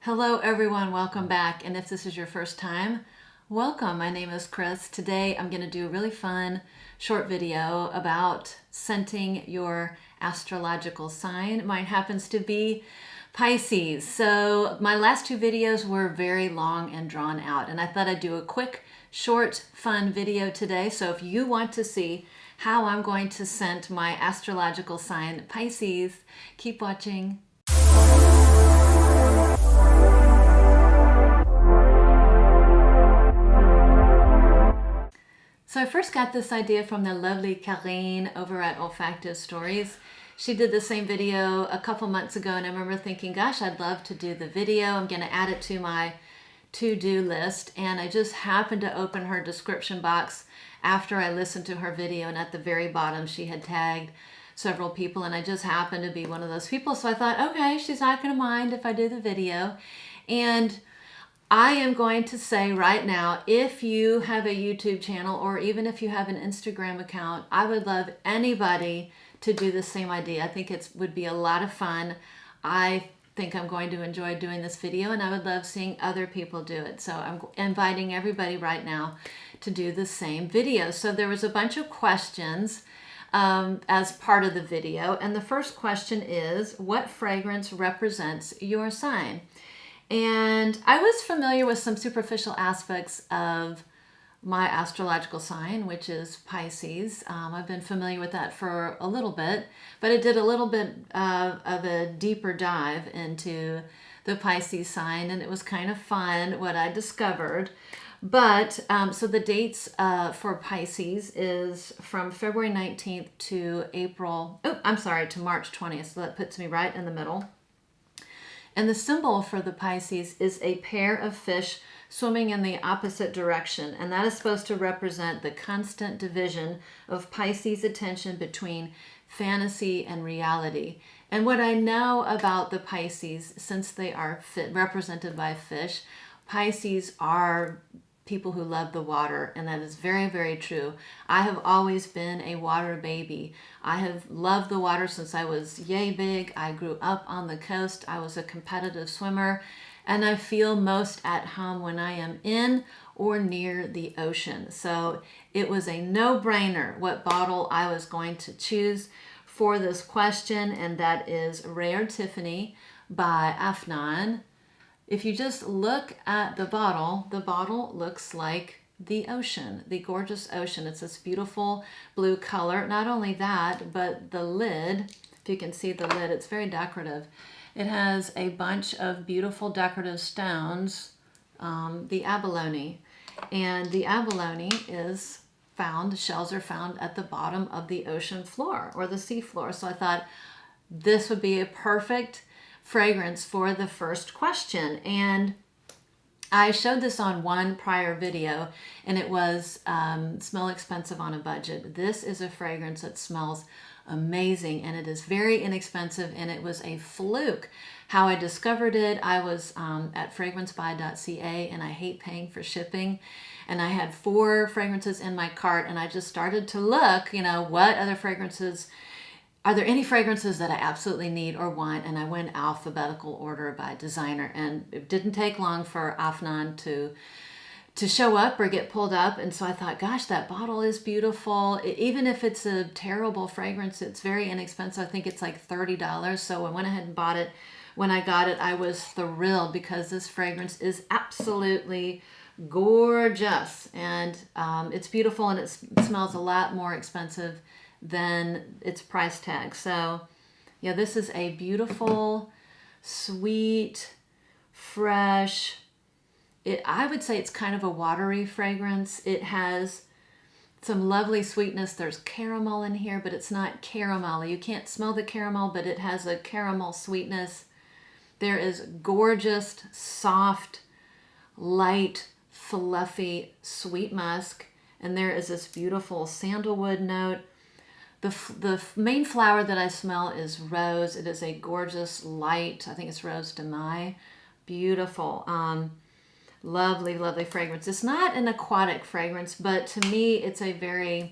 Hello everyone, welcome back. And if this is your first time, welcome. My name is Chris. Today I'm going to do a really fun short video about scenting your astrological sign. Mine happens to be Pisces. So my last two videos were very long and drawn out, and I thought I'd do a quick, short, fun video today. So if you want to see how I'm going to scent my astrological sign Pisces, keep watching. So I first got this idea from the lovely Karine over at Olfactive Stories. She did the same video a couple months ago, and I remember thinking, gosh, I'd love to do the video. I'm going to add it to my to-do list. And I just happened to open her description box after I listened to her video, and at the very bottom she had tagged several people, and I just happened to be one of those people. So I thought, okay, she's not going to mind if I do the video. And I am going to say right now, if you have a YouTube channel or even if you have an Instagram account, I would love anybody to do the same idea. I think it would be a lot of fun. I think I'm going to enjoy doing this video, and I would love seeing other people do it. So I'm inviting everybody right now to do the same video. So there was a bunch of questions as part of the video. And the first question is, what fragrance represents your sign? And I was familiar with some superficial aspects of my astrological sign, which is Pisces. I've been familiar with that for a little bit, but I did a little bit of a deeper dive into the Pisces sign, and it was kind of fun what I discovered. But so the dates for Pisces is from February 19th to to March 20th. So that puts me right in the middle. And the symbol for the Pisces is a pair of fish swimming in the opposite direction. And that is supposed to represent the constant division of Pisces' attention between fantasy and reality. And what I know about the Pisces, since they are represented by fish, Pisces are people who love the water, and that is very, very true. I have always been a water baby. I have loved the water since I was yay big. I grew up on the coast. I was a competitive swimmer, and I feel most at home when I am in or near the ocean. So it was a no-brainer what bottle I was going to choose for this question, and that is Rare Tiffany by Afnan. If you just look at the bottle looks like the ocean, the gorgeous ocean. It's this beautiful blue color. Not only that, but the lid, if you can see the lid, it's very decorative. It has a bunch of beautiful decorative stones, the abalone. And the abalone is found, the shells are found at the bottom of the ocean floor or the sea floor. So I thought this would be a perfect fragrance for the first question. And I showed this on one prior video, and it was smell expensive on a budget. This is a fragrance that smells amazing, and it is very inexpensive, and it was a fluke how I discovered it. I was at fragrancebuy.ca, and I hate paying for shipping, and I had 4 fragrances in my cart, and I just started to look, what other fragrances. Are there any fragrances that I absolutely need or want? And I went alphabetical order by designer, and it didn't take long for Afnan to show up or get pulled up. And so I thought, gosh, that bottle is beautiful. Even if it's a terrible fragrance, it's very inexpensive. I think it's like $30. So I went ahead and bought it. When I got it, I was thrilled because this fragrance is absolutely gorgeous. And it's beautiful, and it smells a lot more expensive than its price tag. So yeah, this is a beautiful, sweet, fresh, I would say it's kind of a watery fragrance. It has some lovely sweetness. There's caramel in here, but it's not caramel. You can't smell the caramel, but it has a caramel sweetness. There is gorgeous, soft, light, fluffy, sweet musk. And there is this beautiful sandalwood note. The main flower that I smell is rose. It is a gorgeous light, I think it's Rose de Mai. Beautiful. Lovely, lovely fragrance. It's not an aquatic fragrance, but to me, it's I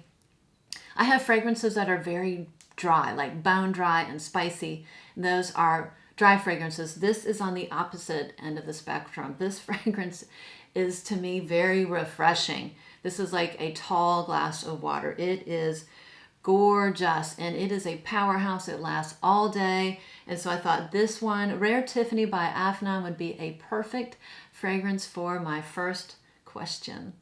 have fragrances that are very dry, like bone dry and spicy. Those are dry fragrances. This is on the opposite end of the spectrum. This fragrance is to me very refreshing. This is like a tall glass of water. It is gorgeous and it is a powerhouse. It lasts all day. And so I thought this one, Rare Tiffany by Afnan, would be a perfect fragrance for my first question.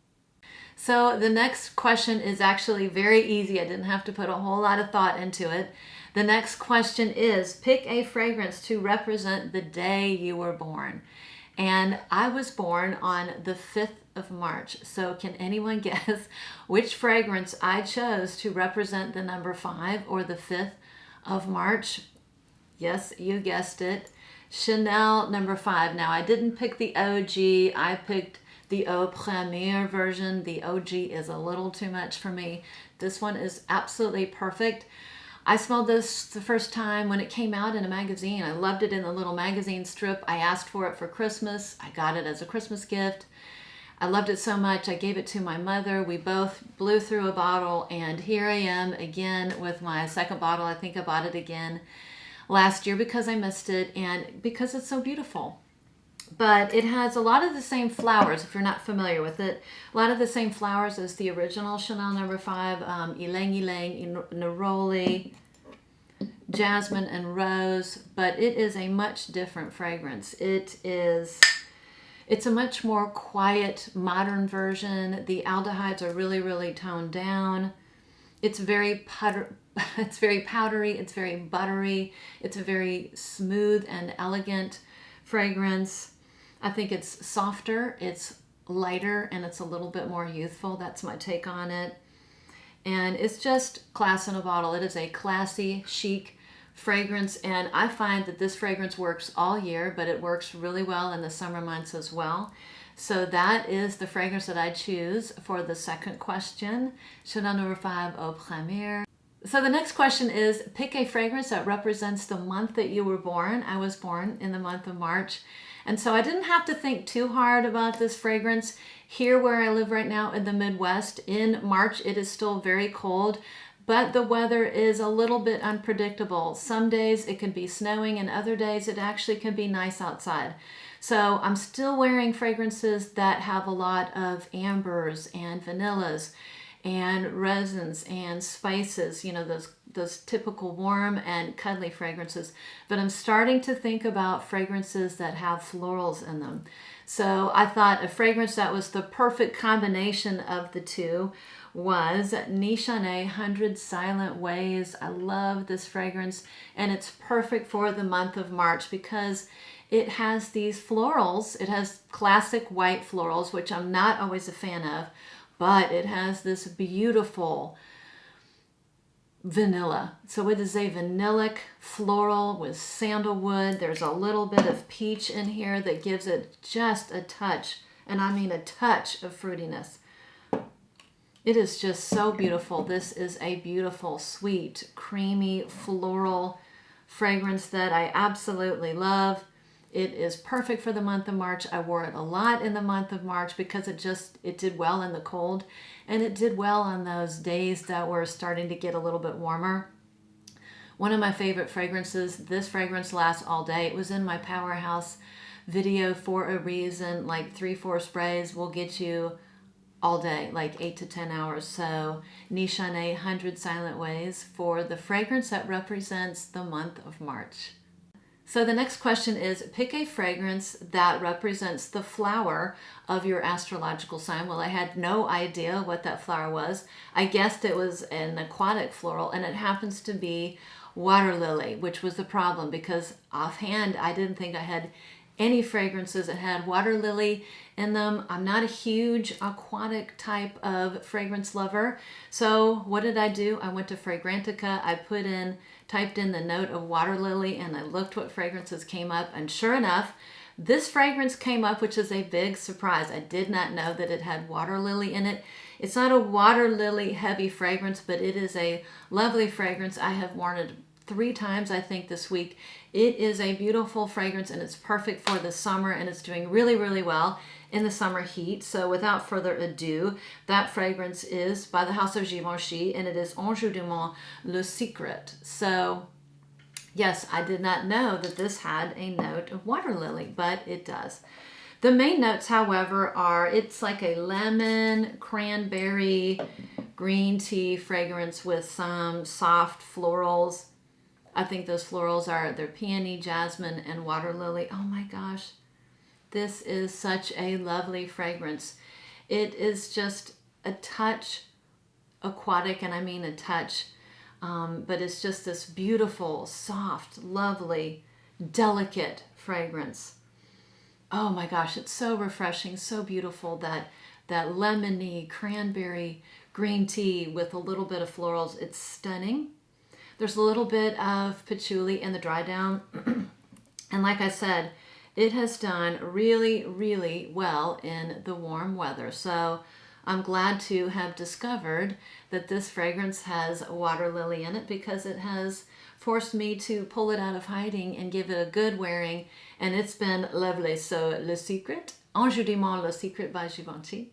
So the next question is actually very easy. I didn't have to put a whole lot of thought into it. The next question is, pick a fragrance to represent the day you were born. And I was born on the 5th of March. So can anyone guess which fragrance I chose to represent the number 5 or the 5th of March? Yes, you guessed it. Chanel number 5. Now I didn't pick the OG. I picked the Eau Premiere version. The OG is a little too much for me. This one is absolutely perfect. I smelled this the first time when it came out in a magazine. I loved it in the little magazine strip. I asked for it for Christmas. I got it as a Christmas gift. I loved it so much. I gave it to my mother. We both blew through a bottle, and here I am again with my second bottle. I think I bought it again last year because I missed it and because it's so beautiful. But it has a lot of the same flowers, if you're not familiar with it. A lot of the same flowers as the original Chanel number 5, ylang ylang, neroli, jasmine, and rose. But it is a much different fragrance. It's a much more quiet, modern version. The aldehydes are really, really toned down. It's very it's very powdery. It's very buttery. It's a very smooth and elegant fragrance. I think it's softer, it's lighter, and it's a little bit more youthful. That's my take on it. And it's just class in a bottle. It is a classy, chic fragrance, and I find that this fragrance works all year, but it works really well in the summer months as well. So that is the fragrance that I choose for the second question, Chanel number 5, Eau Premiere. So the next question is, pick a fragrance that represents the month that you were born. I was born in the month of March. And so I didn't have to think too hard about this fragrance. Here where I live right now in the Midwest, in March, it is still very cold, but the weather is a little bit unpredictable. Some days it can be snowing and other days it actually can be nice outside. So I'm still wearing fragrances that have a lot of ambers and vanillas and resins and spices, you know, those typical warm and cuddly fragrances. But I'm starting to think about fragrances that have florals in them. So I thought a fragrance that was the perfect combination of the two was Nishane 100 Silent Ways. I love this fragrance, and it's perfect for the month of March because it has these florals. It has classic white florals, which I'm not always a fan of, but it has this beautiful vanilla. So it is a vanillic floral with sandalwood. There's a little bit of peach in here that gives it just a touch, and I mean a touch of fruitiness. It is just so beautiful. This is a beautiful, sweet, creamy, floral fragrance that I absolutely love. It is perfect for the month of March. I wore it a lot in the month of March because it did well in the cold, and it did well on those days that were starting to get a little bit warmer. One of my favorite fragrances, this fragrance lasts all day. It was in my Powerhouse video for a reason. Like 3-4 sprays will get you all day, like 8 to 10 hours. So Nishane 100 Silent Ways for the fragrance that represents the month of March. So the next question is, pick a fragrance that represents the flower of your astrological sign. Well, I had no idea what that flower was. I guessed it was an aquatic floral, and it happens to be water lily, which was the problem because offhand, I didn't think I had any fragrances that had water lily in them. I'm not a huge aquatic type of fragrance lover. So what did I do? I went to Fragrantica. I typed in the note of water lily, and I looked what fragrances came up, and sure enough, this fragrance came up, which is a big surprise. I did not know that it had water lily in it. It's not a water lily heavy fragrance, but it is a lovely fragrance. I have worn it 3 times, I think, this week. It is a beautiful fragrance, and it's perfect for the summer, and it's doing really, really well in the summer heat. So without further ado, that fragrance is by the house of Givenchy, and it is Ange Le Secret. So Yes, I did not know that this had a note of water lily, but it does. The main notes, however, are it's like a lemon, cranberry, green tea fragrance with some soft florals. I think those florals are, they're peony, jasmine, and water lily. Oh my gosh, this is such a lovely fragrance. It is just a touch aquatic, and I mean a touch, but it's just this beautiful, soft, lovely, delicate fragrance. Oh my gosh, it's so refreshing, so beautiful, that lemony, cranberry, green tea with a little bit of florals. It's stunning. There's a little bit of patchouli in the dry down. And like I said, it has done really, really well in the warm weather. So I'm glad to have discovered that this fragrance has water lily in it, because it has forced me to pull it out of hiding and give it a good wearing, and it's been lovely. So Le Secret, Ange Le Secret by Givenchy.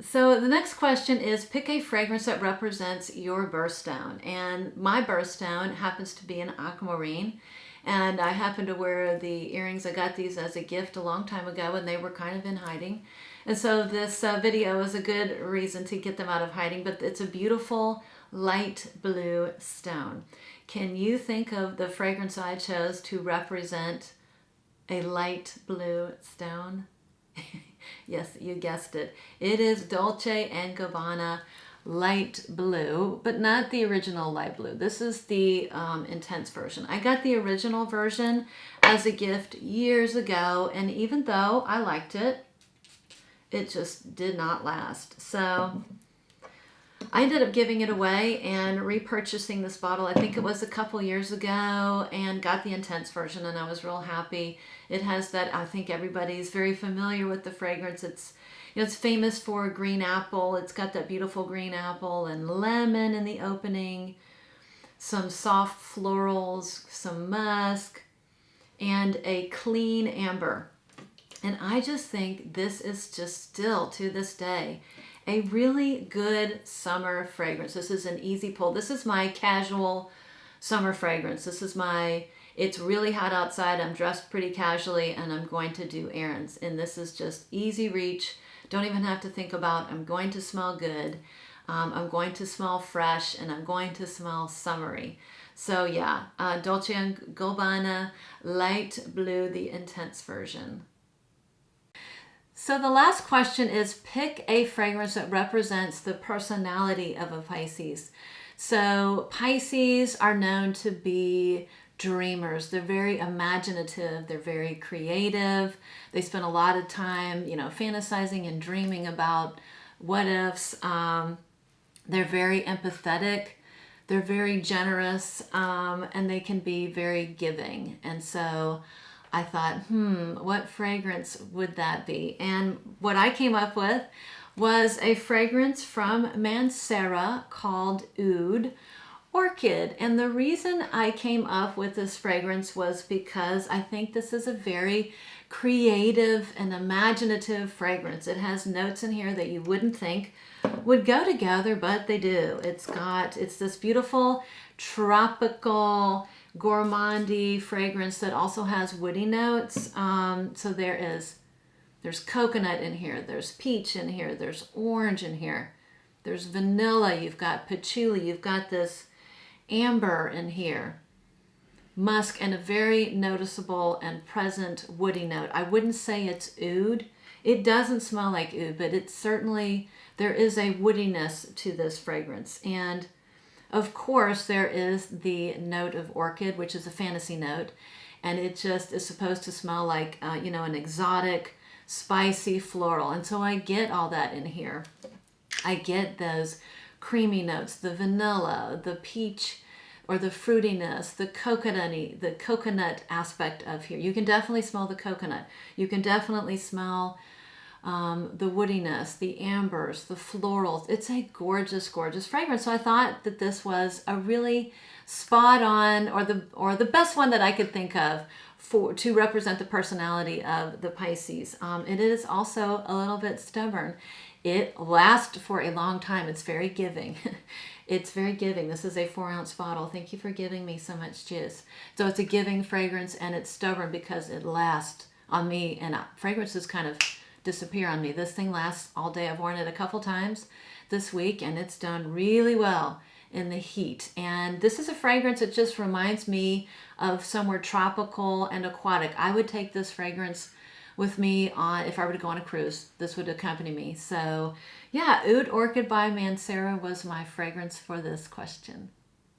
So the next question is, pick a fragrance that represents your birthstone. And my birthstone happens to be an aquamarine, and I happen to wear the earrings. I got these as a gift a long time ago, and they were kind of in hiding. And so this video is a good reason to get them out of hiding, but it's a beautiful light blue stone. Can you think of the fragrance I chose to represent a light blue stone? Yes, you guessed it. It is Dolce & Gabbana light blue, but not the original light blue. This is the intense version. I got the original version as a gift years ago, and even though I liked it, it just did not last. So I ended up giving it away and repurchasing this bottle. I think it was a couple years ago, and got the intense version, and I was real happy. It has that, I think everybody's very familiar with the fragrance. It's, you know, it's famous for green apple. It's got that beautiful green apple and lemon in the opening, some soft florals, some musk, and a clean amber. And I just think this is just still, to this day, a really good summer fragrance. This is an easy pull. This is my casual summer fragrance. This is my, it's really hot outside, I'm dressed pretty casually, and I'm going to do errands. And this is just easy reach. Don't even have to think about, I'm going to smell good, I'm going to smell fresh, and I'm going to smell summery. So yeah, Dolce & Gabbana light blue, the intense version. So the last question is, pick a fragrance that represents the personality of a Pisces. So Pisces are known to be dreamers. They're very imaginative. They're very creative. They spend a lot of time, you know, fantasizing and dreaming about what ifs. They're very empathetic. They're very generous, and they can be very giving. And so I thought, what fragrance would that be? And what I came up with was a fragrance from Mancera called Aoud, Orchid. And the reason I came up with this fragrance was because I think this is a very creative and imaginative fragrance. It has notes in here that you wouldn't think would go together, but they do. It's this beautiful tropical gourmandy fragrance that also has woody notes. So there's coconut in here, there's peach in here, there's orange in here, there's vanilla, you've got patchouli, you've got this amber in here, musk, and a very noticeable and present woody note. I wouldn't say it's oud. It doesn't smell like oud, but it's certainly, there is a woodiness to this fragrance. And of course, there is the note of orchid, which is a fantasy note, and it just is supposed to smell like, you know, an exotic, spicy floral. And so I get all that in here. I get those creamy notes, the vanilla, the peach, or the fruitiness, the coconut aspect of here. You can definitely smell the coconut. You can definitely smell the woodiness, the ambers, the florals. It's a gorgeous, gorgeous fragrance. So I thought that this was a really spot on, or the best one that I could think of to represent the personality of the Pisces. It is also a little bit stubborn. It lasts for a long time. It's very giving. It's very giving. This is a 4-ounce bottle. Thank you for giving me so much juice. So it's a giving fragrance, and it's stubborn because it lasts on me, and fragrances kind of disappear on me. This thing lasts all day. I've worn it a couple times this week, and it's done really well in the heat. And this is a fragrance that just reminds me of somewhere tropical and aquatic. I would take this fragrance with me on, if I were to go on a cruise, this would accompany me. So yeah, Oud Orchid by Mancera was my fragrance for this question.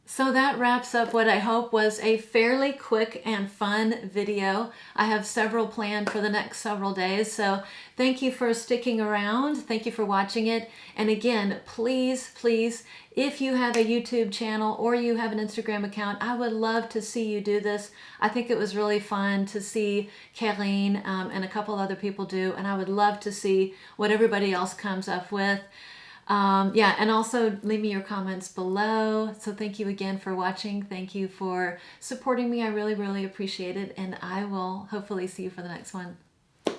So that wraps up what I hope was a fairly quick and fun video. I have several planned for the next several days, so thank you for sticking around. Thank you for watching it. And again, please, please, if you have a YouTube channel or you have an Instagram account, I would love to see you do this. I think it was really fun to see Karine and a couple other people do, and I would love to see what everybody else comes up with. Yeah, and also leave me your comments below. So thank you again for watching. Thank you for supporting me. I really, really appreciate it. And I will hopefully see you for the next one.